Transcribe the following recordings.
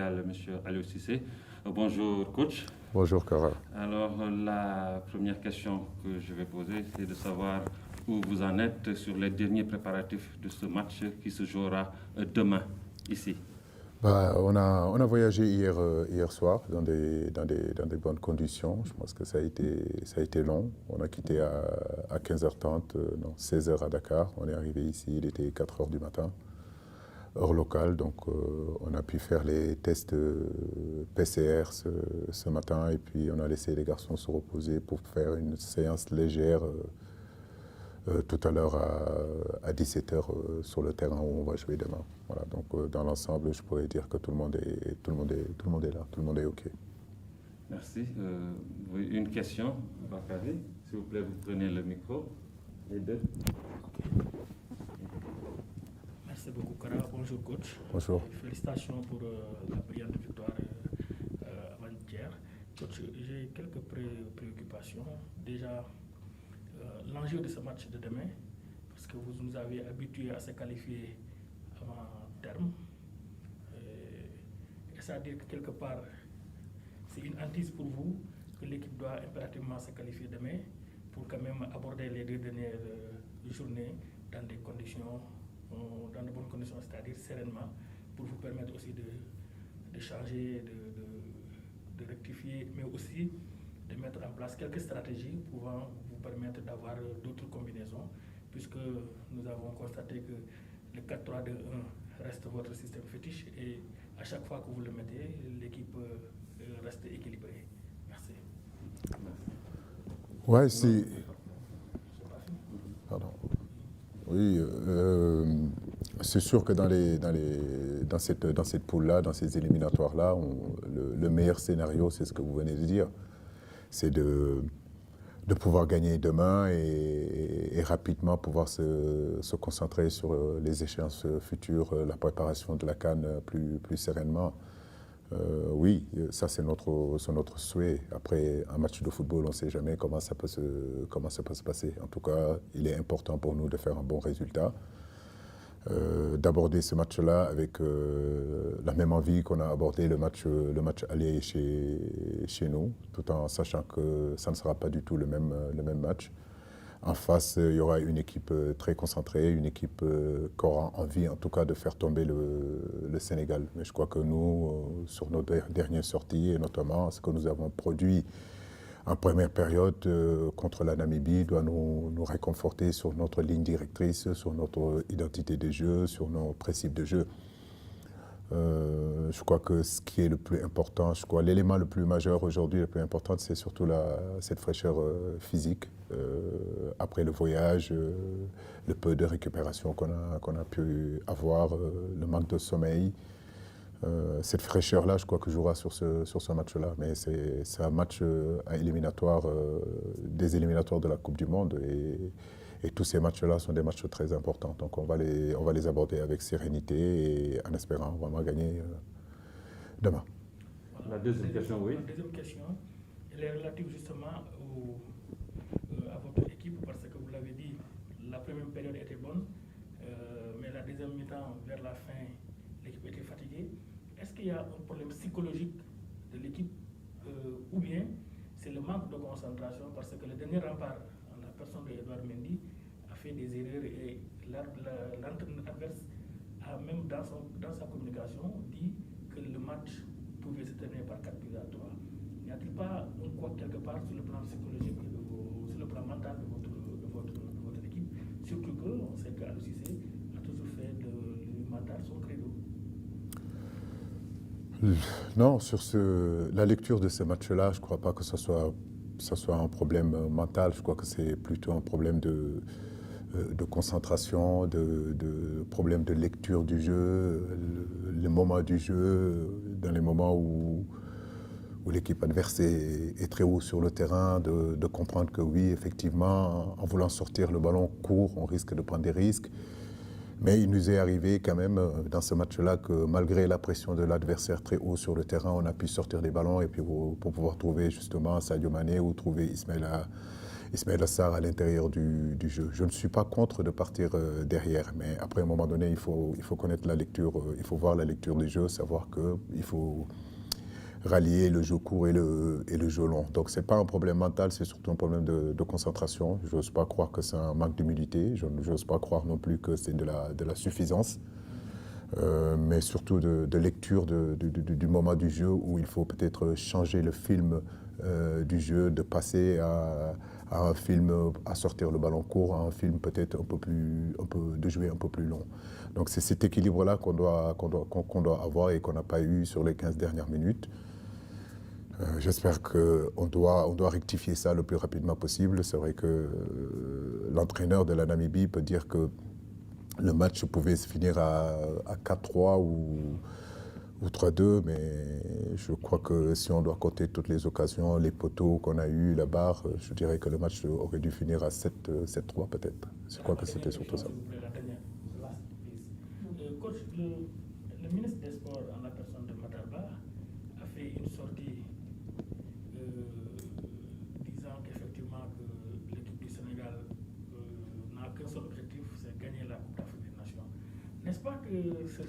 médical, M. Aliou Cissé. Bonjour, coach. Bonjour, Kara. Alors, la première question que je vais poser, c'est de savoir où vous en êtes sur les derniers préparatifs de ce match qui se jouera demain, ici. On a voyagé hier soir dans des bonnes conditions. Je pense que ça a été long. On a quitté à 15h30, non, 16h à Dakar. On est arrivé ici, il était 4h du matin, heure locale. Donc on a pu faire les tests PCR ce matin et puis on a laissé les garçons se reposer pour faire une séance légère tout à l'heure à 17h sur le terrain où on va jouer demain. Voilà, donc dans l'ensemble, je pourrais dire que tout le monde est là, tout le monde est OK. Merci. Une question, Bakary. S'il vous plaît, vous prenez le micro. Les deux. Merci beaucoup, Kara. Bonjour, coach. Bonjour. Félicitations pour la brillante victoire avant-hier. Coach, j'ai quelques préoccupations. Déjà, l'enjeu de ce match de demain, parce que vous nous avez habitués à se qualifier avant terme. C'est-à-dire que quelque part, c'est une hantise pour vous que l'équipe doit impérativement se qualifier demain pour quand même aborder les deux dernières journées dans des conditions, dans de bonnes conditions, c'est-à-dire sereinement, pour vous permettre aussi de changer, de rectifier, mais aussi de mettre en place quelques stratégies pouvant vous permettre d'avoir d'autres combinaisons, puisque nous avons constaté que le 4-3-2-1 reste votre système fétiche et à chaque fois que vous le mettez, l'équipe reste équilibrée. Merci. Ouais, si. Pardon. Oui, c'est sûr que dans cette poule-là, dans ces éliminatoires-là, le meilleur scénario, c'est ce que vous venez de dire. C'est de pouvoir gagner demain et rapidement pouvoir se concentrer sur les échéances futures, la préparation de la CAN plus sereinement. Oui, ça c'est notre souhait. Après un match de football, on ne sait jamais comment ça peut se passer. En tout cas, il est important pour nous de faire un bon résultat. D'aborder ce match-là avec la même envie qu'on a abordé le match aller chez nous, tout en sachant que ça ne sera pas du tout le même match. En face, il y aura une équipe très concentrée, une équipe qui aura envie en tout cas de faire tomber le Sénégal. Mais je crois que nous, sur nos dernières sorties, et notamment ce que nous avons produit en première période contre la Namibie doit nous réconforter sur notre ligne directrice, sur notre identité de jeu, sur nos principes de jeu. Je crois que ce qui est le plus important, l'élément le plus majeur aujourd'hui, le plus important, c'est surtout cette fraîcheur physique. Après le voyage, le peu de récupération qu'on a pu avoir, le manque de sommeil. Cette fraîcheur-là, je crois que jouera sur ce match-là. Mais c'est un match éliminatoire, des éliminatoires de la Coupe du Monde. Et tous ces matchs-là sont des matchs très importants. Donc on va les aborder avec sérénité et en espérant vraiment gagner demain. Voilà. La deuxième question, oui. La deuxième question, elle est relative justement à votre équipe, parce que vous l'avez dit, la première période était bonne, mais la deuxième mi-temps, vers la fin, l'équipe était fatiguée. Est-ce qu'il y a un problème psychologique de l'équipe ou bien c'est le manque de concentration, parce que le dernier rempart, en la personne d'Edouard Mendy, a fait des erreurs et l'entraîneur adverse a même dans sa communication dit que le match pouvait se terminer par 4-3. N'y a-t-il pas un quoi quelque part sur le plan psychologique, sur le plan mental de votre équipe, surtout qu'on sait qu'Aliou Cissé a toujours fait le mental son credo? Non, sur la lecture de ce match-là, je ne crois pas que ce soit un problème mental. Je crois que c'est plutôt un problème de concentration, de problème de lecture du jeu, le moment du jeu, dans les moments où l'équipe adverse est très haut sur le terrain, de comprendre que oui, effectivement, en voulant sortir le ballon court, on risque de prendre des risques. Mais il nous est arrivé quand même dans ce match-là que malgré la pression de l'adversaire très haut sur le terrain, on a pu sortir des ballons et puis pour pouvoir trouver justement Sadio Mané ou trouver Ismaïla Sarr à l'intérieur du jeu. Je ne suis pas contre de partir derrière, mais après, à un moment donné, il faut connaître la lecture, il faut voir la lecture du jeu, savoir qu'il faut rallier le jeu court et le jeu long. Donc, ce n'est pas un problème mental, c'est surtout un problème de concentration. Je n'ose pas croire que c'est un manque d'humilité, je n'ose pas croire non plus que c'est de la suffisance. Mais surtout de lecture du moment du jeu où il faut peut-être changer le film du jeu, de passer à un film à sortir le ballon court, à un film peut-être de jouer un peu plus long. Donc c'est cet équilibre-là qu'on doit avoir et qu'on n'a pas eu sur les 15 dernières minutes. J'espère qu'on doit rectifier ça le plus rapidement possible. C'est vrai que l'entraîneur de la Namibie peut dire que le match pouvait se finir à 4-3 ou 3-2, mais je crois que si on doit compter toutes les occasions, les poteaux qu'on a eus, la barre, je dirais que le match aurait dû finir à 7-3 peut-être. Je crois que c'était surtout ça. Coach, le ministre des Sports, en la personne de Matarba, a fait une sortie disant qu'effectivement que l'équipe du Sénégal n'a qu'un seul objectif, c'est gagner la Coupe d'Afrique des Nations. N'est-ce pas que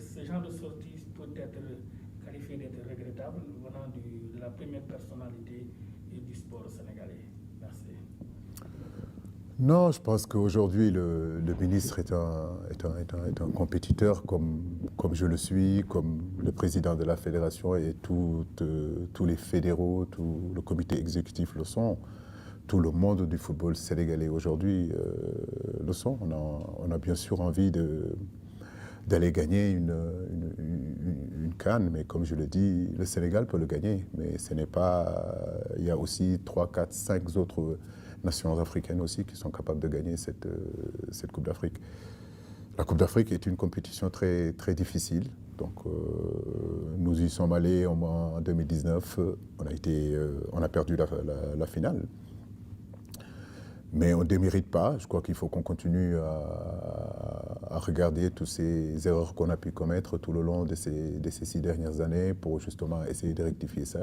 ce genre de sortie peut être qualifié d'être regrettable venant de la première personnalité du sport sénégalais? Merci. Non, je pense qu'aujourd'hui, le ministre est un compétiteur comme je le suis, comme le président de la fédération et tous les fédéraux, tout le comité exécutif le sont. Tout le monde du football sénégalais aujourd'hui le sont. On a bien sûr envie d'aller gagner une CAN, mais comme je le dis, le Sénégal peut le gagner, mais ce n'est pas... Il y a aussi 3, 4, 5 autres nations africaines aussi qui sont capables de gagner cette Coupe d'Afrique. La Coupe d'Afrique est une compétition très, très difficile. Donc, nous y sommes allés en 2019. On a perdu la finale. Mais on ne démérite pas. Je crois qu'il faut qu'on continue à regarder toutes ces erreurs qu'on a pu commettre tout le long de ces 6 dernières années pour justement essayer de rectifier ça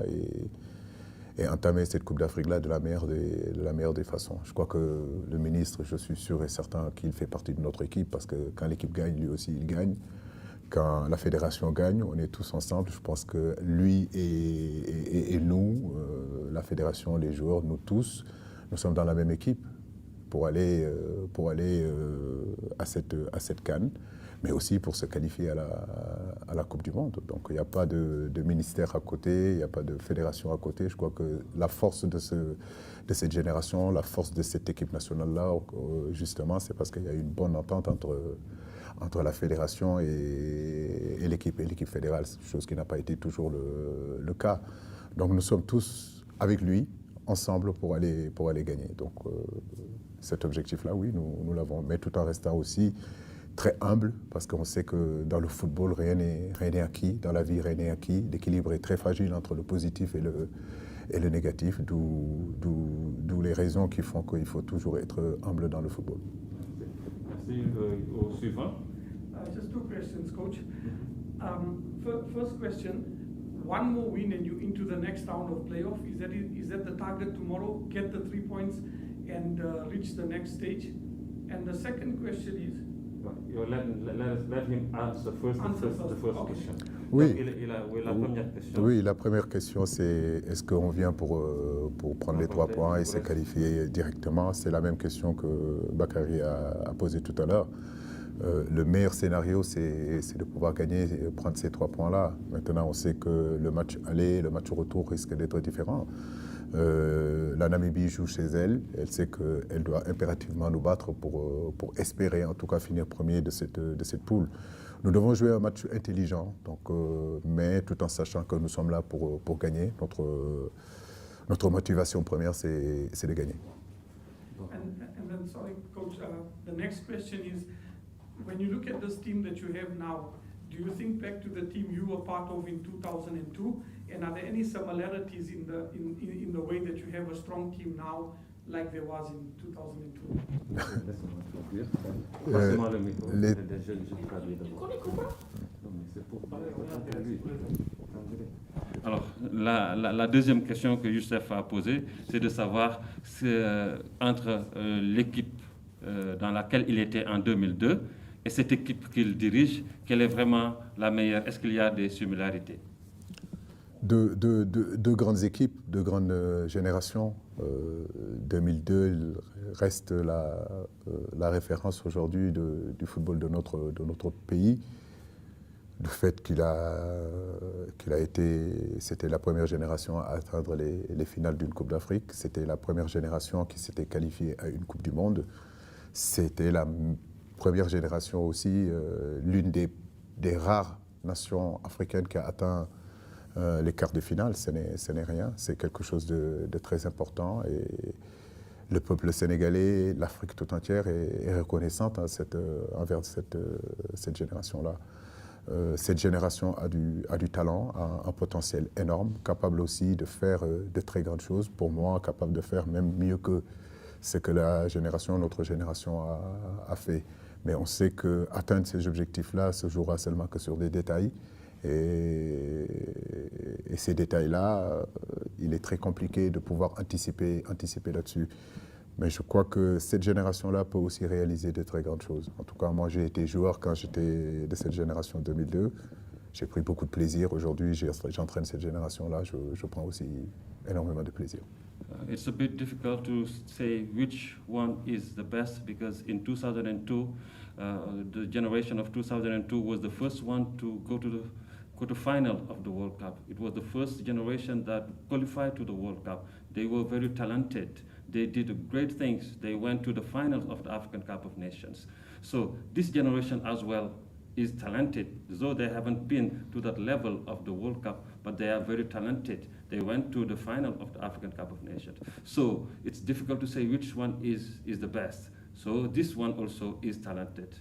et entamer cette Coupe d'Afrique-là de la meilleure des façons. Je crois que le ministre, je suis sûr et certain qu'il fait partie de notre équipe parce que quand l'équipe gagne, lui aussi, il gagne. Quand la fédération gagne, on est tous ensemble. Je pense que lui et nous, la fédération, les joueurs, nous tous, nous sommes dans la même équipe pour aller à cette CAN, mais aussi pour se qualifier à la Coupe du Monde. Donc il n'y a pas de ministère à côté, il n'y a pas de fédération à côté. Je crois que la force de cette génération, la force de cette équipe nationale-là, justement, c'est parce qu'il y a une bonne entente entre la fédération et l'équipe fédérale, chose qui n'a pas été toujours le cas. Donc nous sommes tous avec lui, ensemble pour aller gagner. Donc cet objectif-là, oui, nous l'avons, mais tout en restant aussi très humble, parce qu'on sait que dans le football, rien n'est acquis, dans la vie, rien n'est acquis. L'équilibre est très fragile entre le positif et le négatif, d'où les raisons qui font qu'il faut toujours être humble dans le football. Merci. Au suivant. Just 2 questions, Coach. First question, one more win and you're into the next round of playoff. Is that the target tomorrow? Get the 3 points and reach the next stage? And the second question is... Let him answer first the first Okay. question. Oui. Donc, la première question. Oui, la première question, c'est est-ce qu'on vient pour prendre les 3 points et se qualifier directement? C'est la même question que Bakary a posée tout à l'heure. Le meilleur scénario, c'est de pouvoir gagner et prendre ces 3 points-là. Maintenant, on sait que le match aller, le match retour risque d'être différent. La Namibie joue chez elle. Elle sait qu'elle doit impérativement nous battre pour espérer, en tout cas, finir premier de cette poule. Nous devons jouer un match intelligent, donc, mais tout en sachant que nous sommes là pour gagner. Notre motivation première, c'est de gagner. And then, sorry, Coach, the next question is, when you look at this team that you have now, do you think back to the team you were part of in 2002? And are there any similarities in the way that you have a strong team now, like there was in 2002? Passez-moi le micro. Je traduis d'abord. Non, mais c'est pour parler. Alors, la deuxième question que Youssef a posée, c'est de savoir entre l'équipe dans laquelle il était en 2002 et cette équipe qu'il dirige, quelle est vraiment la meilleure? Est-ce qu'il y a des similarités? Deux grandes équipes, deux grandes générations. 2002 reste la référence aujourd'hui du football de notre pays. Le fait qu'il a été, c'était la première génération à atteindre les finales d'une Coupe d'Afrique, c'était la première génération qui s'était qualifiée à une Coupe du Monde, c'était la première génération aussi, l'une des rares nations africaines qui a atteint les quarts de finale. Ce n'est rien, c'est quelque chose de très important et le peuple sénégalais, l'Afrique tout entière est reconnaissante envers cette génération-là. Cette génération a du talent, a un potentiel énorme, capable aussi de faire de très grandes choses. Pour moi, capable de faire même mieux que ce que notre génération a fait. Mais on sait qu'atteindre ces objectifs-là se jouera seulement que sur des détails. Et ces détails-là, il est très compliqué de pouvoir anticiper là-dessus. Mais je crois que cette génération-là peut aussi réaliser de très grandes choses. En tout cas, moi, j'ai été joueur quand j'étais de cette génération 2002. J'ai pris beaucoup de plaisir. Aujourd'hui, j'entraîne cette génération-là. Je prends aussi énormément de plaisir. It's a bit difficult to say which one is the best because in 2002, the generation of 2002 was the first one to go to final of the World Cup. It was the first generation that qualified to the World Cup. They were very talented. They did great things. They went to the finals of the African Cup of Nations. So this generation as well is talented, though they haven't been to that level of the World Cup, but they are very talented. They went to the final of the African Cup of Nations. So it's difficult to say which one is the best. So this one also is talented.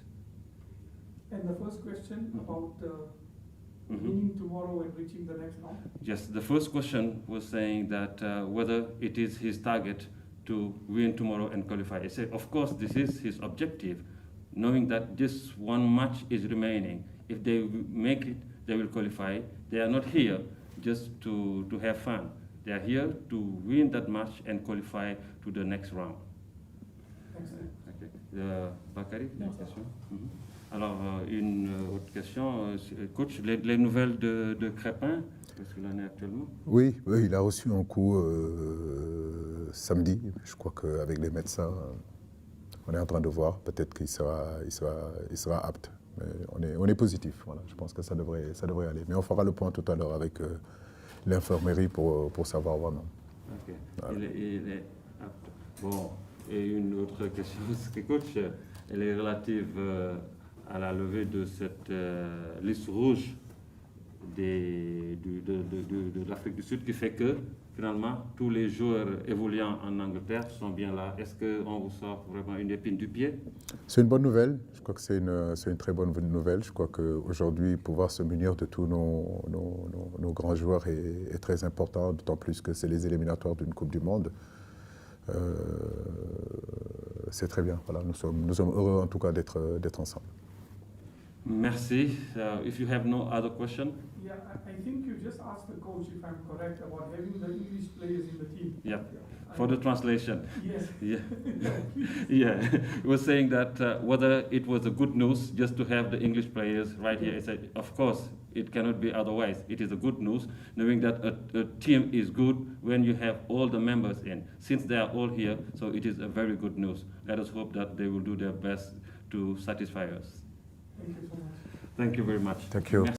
And the first question about winning tomorrow and reaching the next round? Yes, the first question was saying that whether it is his target to win tomorrow and qualify. I say, of course, this is his objective, knowing that just one match is remaining. If they make it, they will qualify. They are not here just to have fun. They are here to win that match and qualify to the next round. Excellent. Okay. Bakary, une question? Alors, une autre question. Coach, les nouvelles de Crépin, est-ce qu'il en est actuellement? Oui, il a reçu un coup samedi. Je crois qu'avec les médecins, on est en train de voir. Peut-être qu'il sera apte. Mais on est positif. Voilà. Je pense que ça devrait aller. Mais on fera le point tout à l'heure avec l'infirmerie pour savoir vraiment. Ok. Voilà. Il est apte. Bon, et une autre question, coach, elle est relative à la levée de cette liste rouge de l'Afrique du Sud qui fait que finalement tous les joueurs évoluant en Angleterre sont bien là. Est-ce qu'on vous sort vraiment une épine du pied? C'est une bonne nouvelle. Je crois que c'est une très bonne nouvelle. Je crois qu'aujourd'hui, pouvoir se munir de tous nos grands joueurs est très important, d'autant plus que c'est les éliminatoires d'une Coupe du Monde. C'est très bien. Voilà, nous sommes heureux en tout cas d'être ensemble. Merci. If you have no other question. Yeah, I think you just asked the coach, if I'm correct, about having the English players in the team. Yeah, for the translation. Yes. Yeah, yeah. He was saying that whether it was a good news just to have the English players right here. I said, of course, it cannot be otherwise. It is a good news, knowing that a team is good when you have all the members in. Since they are all here, so it is a very good news. Let us hope that they will do their best to satisfy us. Thank you so much. Thank you very much. Thank you. Merci.